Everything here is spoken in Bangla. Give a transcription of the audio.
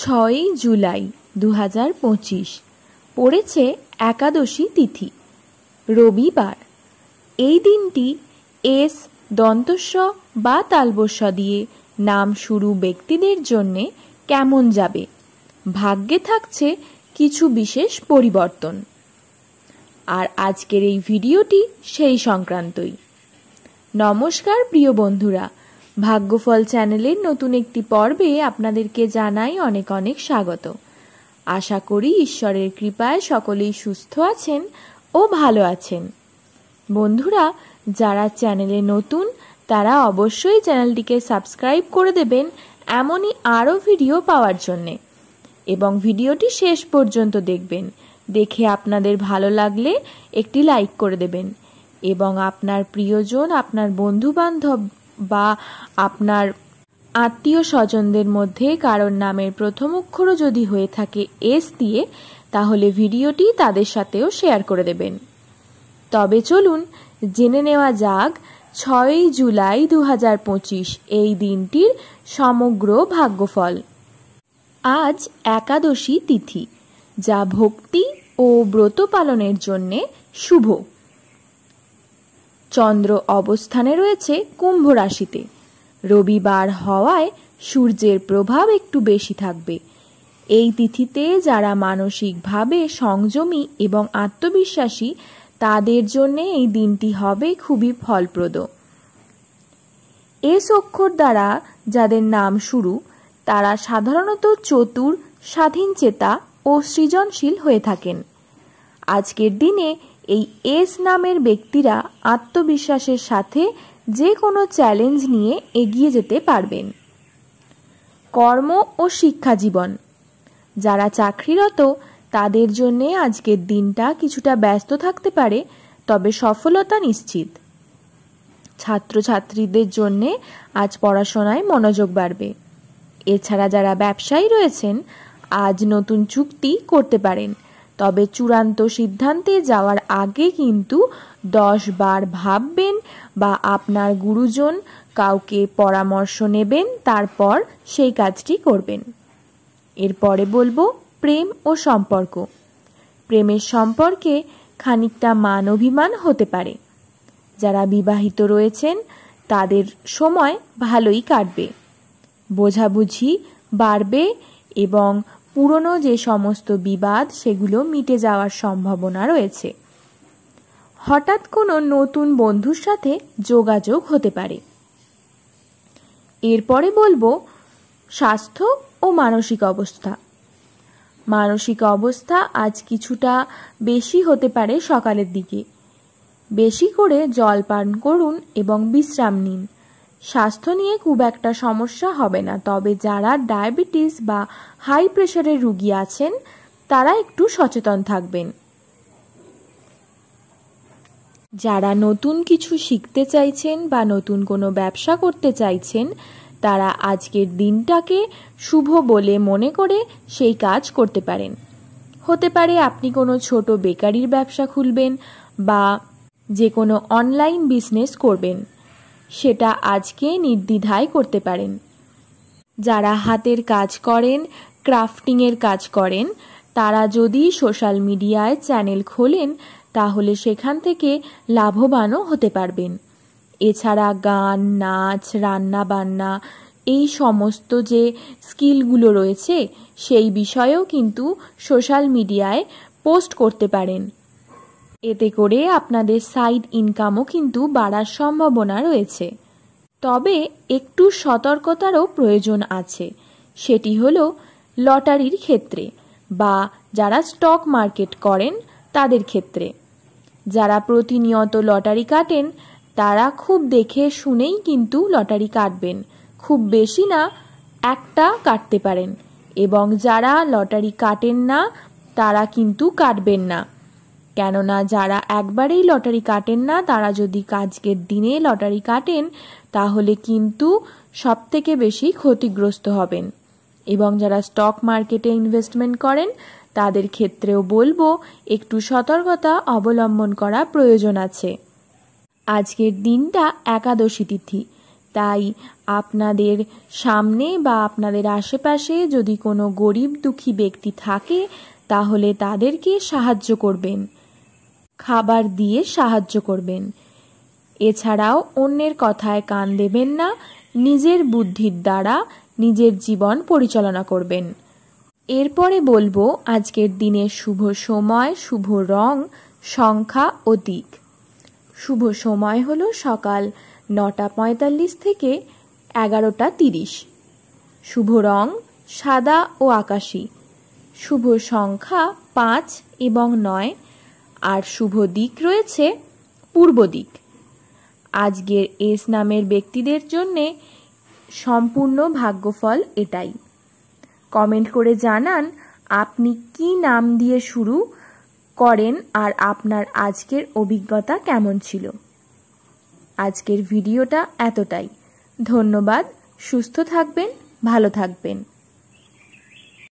6ই জুলাই 2025 পড়েছে একাদশী তিথি, রবিবার। এই দিনটি এস দন্তস্ব বা তালবস্য দিয়ে নাম শুরু ব্যক্তিদের জন্যে কেমন যাবে? ভাগ্যে থাকছে কিছু বিশেষ পরিবর্তন। আর আজকের এই ভিডিওটি সেই সংক্রান্তই। নমস্কার প্রিয় বন্ধুরা, ভাগ্যফল চ্যানেলের নতুন একটি পর্বে আপনাদেরকে জানাই অনেক অনেক স্বাগত। আশা করি ঈশ্বরের কৃপায় সকলেই সুস্থ আছেন ও ভালো আছেন। বন্ধুরা, যারা চ্যানেলে নতুন তারা অবশ্যই চ্যানেলটিকে সাবস্ক্রাইব করে দেবেন এমনই আরও ভিডিও পাওয়ার জন্যে, এবং ভিডিওটি শেষ পর্যন্ত দেখবেন। দেখে আপনাদের ভালো লাগলে একটি লাইক করে দেবেন, এবং আপনার প্রিয়জন, আপনার বন্ধুবান্ধব বা আপনার আত্মীয় স্বজনদের মধ্যে কারোর নামের প্রথম অক্ষরও যদি হয়ে থাকে এস দিয়ে, তাহলে ভিডিওটি তাদের সাথেও শেয়ার করে দেবেন। তবে চলুন জেনে নেওয়া যাক 6ই জুলাই 2025 এই দিনটির সমগ্র ভাগ্যফল। আজ একাদশী তিথি, যা ভক্তি ও ব্রত পালনের জন্যে শুভ। চন্দ্র অবস্থানে রয়েছে কুম্ভ রাশিতে। রবিবার হওয়ায় সূর্যের প্রভাব একটু বেশি থাকবে। এই তিথিতে যারা মানসিকভাবে সংযমী এবং আত্মবিশ্বাসী, তাদের জন্য এই দিনটি হবে খুবই ফলপ্রদ। এস অক্ষর দ্বারা যাদের নাম শুরু, তারা সাধারণত চতুর, স্বাধীনচেতা ও সৃজনশীল হয়ে থাকেন। আজকের দিনে এই এস নামের ব্যক্তিরা আত্মবিশ্বাসের সাথে যে কোনো চ্যালেঞ্জ নিয়ে এগিয়ে যেতে পারবেন। কর্ম ও শিক্ষা জীবন, যারা চাকরিরত তাদের জন্যে আজকের দিনটা কিছুটা ব্যস্ত থাকতে পারে, তবে সফলতা নিশ্চিত। ছাত্রছাত্রীদের জন্যে আজ পড়াশোনায় মনোযোগ বাড়বে। এছাড়া যারা ব্যবসায়ী রয়েছেন, আজ নতুন চুক্তি করতে পারেন, তবে চূড়ান্ত সিদ্ধান্তে যাওয়ার আগে কিন্তু 10 বার ভাববেন বা আপনার গুরুজন কাউকে পরামর্শ নেবেন, তারপর সেই কাজটি করবেন। এরপরে বলবো প্রেম ও সম্পর্ক। প্রেমের সম্পর্কে খানিকটা মান অভিমান হতে পারে। যারা বিবাহিত রয়েছেন তাদের সময় ভালোই কাটবে। বোঝাবুঝি বাড়বে এবং পুরনো যে সমস্ত বিবাদ সেগুলো মিটে যাওয়ার সম্ভাবনা রয়েছে। হঠাৎ কোনো নতুন বন্ধুর সাথে যোগাযোগ হতে পারে। এরপরে বলবো স্বাস্থ্য ও মানসিক অবস্থা। মানসিক অবস্থা আজ কিছুটা বেশি হতে পারে সকালের দিকে। বেশি করে জল পান করুন এবং বিশ্রাম নিন। স্বাস্থ্য নিয়ে খুব একটা সমস্যা হবে না, তবে যারা ডায়াবেটিস বা হাই প্রেশারের রোগী আছেন তারা একটু সচেতন থাকবেন। যারা নতুন কিছু শিখতে চাইছেন বা নতুন কোনো ব্যবসা করতে চাইছেন, তারা আজকের দিনটাকে শুভ বলে মনে করে সেই কাজ করতে পারেন। হতে পারে আপনি কোনো ছোট বেকারির ব্যবসা খুলবেন বা যে কোনো অনলাইন বিজনেস করবেন, সেটা আজকে নির্দ্বিধায় করতে পারেন। যারা হাতের কাজ করেন, ক্রাফটিংয়ের কাজ করেন, তারা যদি সোশ্যাল মিডিয়ায় চ্যানেল খোলেন, তাহলে সেখান থেকে লাভবানও হতে পারবেন। এছাড়া গান, নাচ, রান্না বান্না এই সমস্ত যে স্কিলগুলো রয়েছে সেই বিষয়েও কিন্তু সোশ্যাল মিডিয়ায় পোস্ট করতে পারেন। এতে করে আপনাদের সাইড ইনকামও কিন্তু বাড়ার সম্ভাবনা রয়েছে। তবে একটু সতর্কতারও প্রয়োজন আছে। সেটি হলো লটারির ক্ষেত্রে বা যারা স্টক মার্কেট করেন তাদের ক্ষেত্রে। যারা প্রতিনিয়ত লটারি কাটেন তারা খুব দেখে শুনেই কিন্তু লটারি কাটবেন। খুব বেশি না, একটা কাটতে পারেন। এবং যারা লটারি কাটেন না তারা কিন্তু কাটবেন না, কেননা যারা একবারেই লটারি কাটেন না তারা যদি আজকের দিনে লটারি কাটেন তাহলে কিন্তু সবথেকে বেশি ক্ষতিগ্রস্ত হবেন। এবং যারা স্টক মার্কেটে ইনভেস্টমেন্ট করেন তাদের ক্ষেত্রেও বলবো একটু সতর্কতা অবলম্বন করা প্রয়োজন আছে। আজকের দিনটা একাদশী তিথি, তাই আপনাদের সামনে বা আপনাদের আশেপাশে যদি কোনো গরিব দুঃখী ব্যক্তি থাকে তাহলে তাদেরকে সাহায্য করবেন, খাবার দিয়ে সাহায্য করবেন। এছাড়াও অন্যের কথায় কান দেবেন না, নিজের বুদ্ধির দ্বারা নিজের জীবন পরিচালনা করবেন। এরপরে বলবো আজকের দিনের শুভ সময়, শুভ রং, সংখ্যা ও দিক। শুভ সময় হলো সকাল 9:45 থেকে 11:30। শুভ রং সাদা ও আকাশী। শুভ সংখ্যা 5 এবং 9। আর শুভ দিক রয়েছে পূর্ব দিক। আজকের এস নামের ব্যক্তিদের জন্যে সম্পূর্ণ ভাগ্যফল এটাই। কমেন্ট করে জানান আপনি কি নাম দিয়ে শুরু করেন আর আপনার আজকের অভিজ্ঞতা কেমন ছিল। আজকের ভিডিওটা এতটাই। ধন্যবাদ। সুস্থ থাকবেন, ভালো থাকবেন।